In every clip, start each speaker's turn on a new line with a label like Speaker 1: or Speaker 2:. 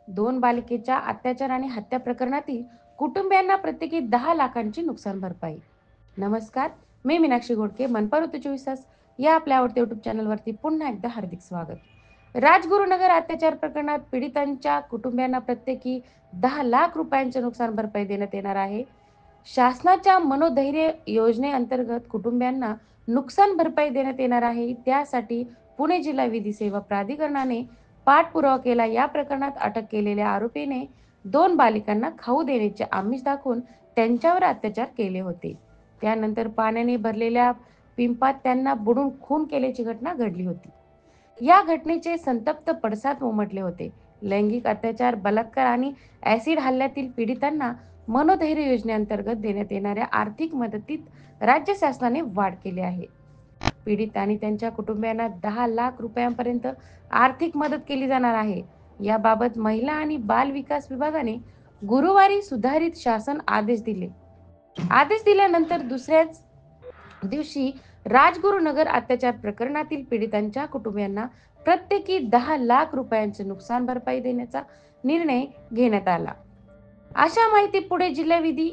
Speaker 1: 2 बालिकेच्या अत्याचार आणि हत्या प्रकरणातील कुटुंबियांना प्रत्येकी 10 लाखांची नुकसान भरपाई. नमस्कार, मी मीनाक्षी घोडके. मनपा ऋतू 24 तास या आपल्या आवडत्या युट्यूब चॅनलवरती पुन्हा एकदा हार्दिक स्वागत. राजगुरुनगर अत्याचार प्रकरणात पीडितांच्या कुटुंबियांना प्रत्येकी 10 लाख रुपयांचे नुकसान भरपाई देण्यात येणार आहे. शासनाच्या मनोधैर्य योजनेअंतर्गत कुटुंबियांना नुकसान भरपाई देण्यात येणार आहे. त्यासाठी पुणे जिल्हा विधी सेवा प्राधिकरणाने पाठपुरावा केला. या प्रकरणात अटक केलेल्या आरोपीने 2 बालिकांना खाऊ देण्याचे आमिष दाखवून त्यांच्यावर अत्याचार केले होते. त्यानंतर पाण्याने भरलेल्या पिंपात त्यांना बुडून खून केल्याची घटना घडली होती. या घटनेचे संतप्त पडसाद उमटले होते. लैंगिक अत्याचार, बलात्कार आणि ॲसिड हल्ल्यातील पीडितांना मनोधैर्य योजनेअंतर्गत देण्यात येणाऱ्या आर्थिक मदतीत राज्य शासनाने वाढ केली आहे. पीडित आणि त्यांच्या कुटुंबियांना 10 लाख रुपयांपर्यंत आर्थिक मदत केली जाणार आहे. याबाबत महिला आणि बाल विकास विभागाने गुरुवारी सुधारित शासन आदेश दिले. आदेश दिल्यानंतर दुसऱ्याच दिवशी राजगुरुनगर अत्याचार प्रकरणातील पीडितांच्या कुटुंबियांना प्रत्येकी 10 लाख रुपयांचे नुकसान भरपाई देण्याचा निर्णय घेण्यात आला. अशा माहिती पुणे जिल्हा विधी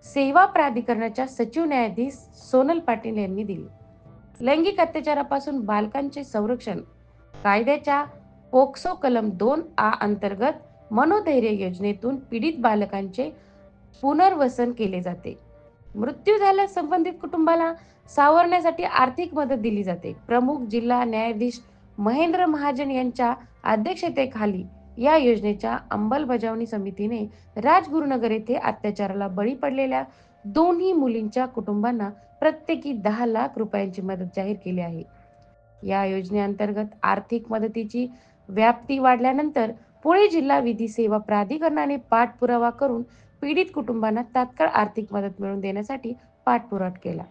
Speaker 1: सेवा प्राधिकरणाच्या सचिव न्यायाधीश सोनल पाटील यांनी दिली. लैंगिक अत्याचारापासून बालकांचे संरक्षण कायद्याच्या पोक्सो कलम 2 अंतर्गत मनोधैर्य योजनेतून पीडित बालकांचे पुनर्वसन केले जाते. मृत्यू झाल्यास संबंधित कुटुंबाला सावरण्यासाठी आर्थिक मदत दिली जाते. प्रमुख जिल्हा न्यायाधीश महेंद्र महाजन यांच्या अध्यक्षतेखाली या योजनेच्या अंमलबजावणी समितीने राजगुरुनगर येथे अत्याचाराला बळी पडलेल्या दोन्ही मुलींच्या कुटुंबांना प्रत्येकी 10 लाख रुपयांची मदत जाहीर केली आहे. या योजनेअंतर्गत आर्थिक मदतीची व्याप्ती वाढल्यानंतर पुणे जिल्हा विधी सेवा प्राधिकरणाने पाठपुरावा करून पीडित कुटुंबांना तात्काळ आर्थिक मदत मिळवून देण्यासाठी पाठपुरावा केला.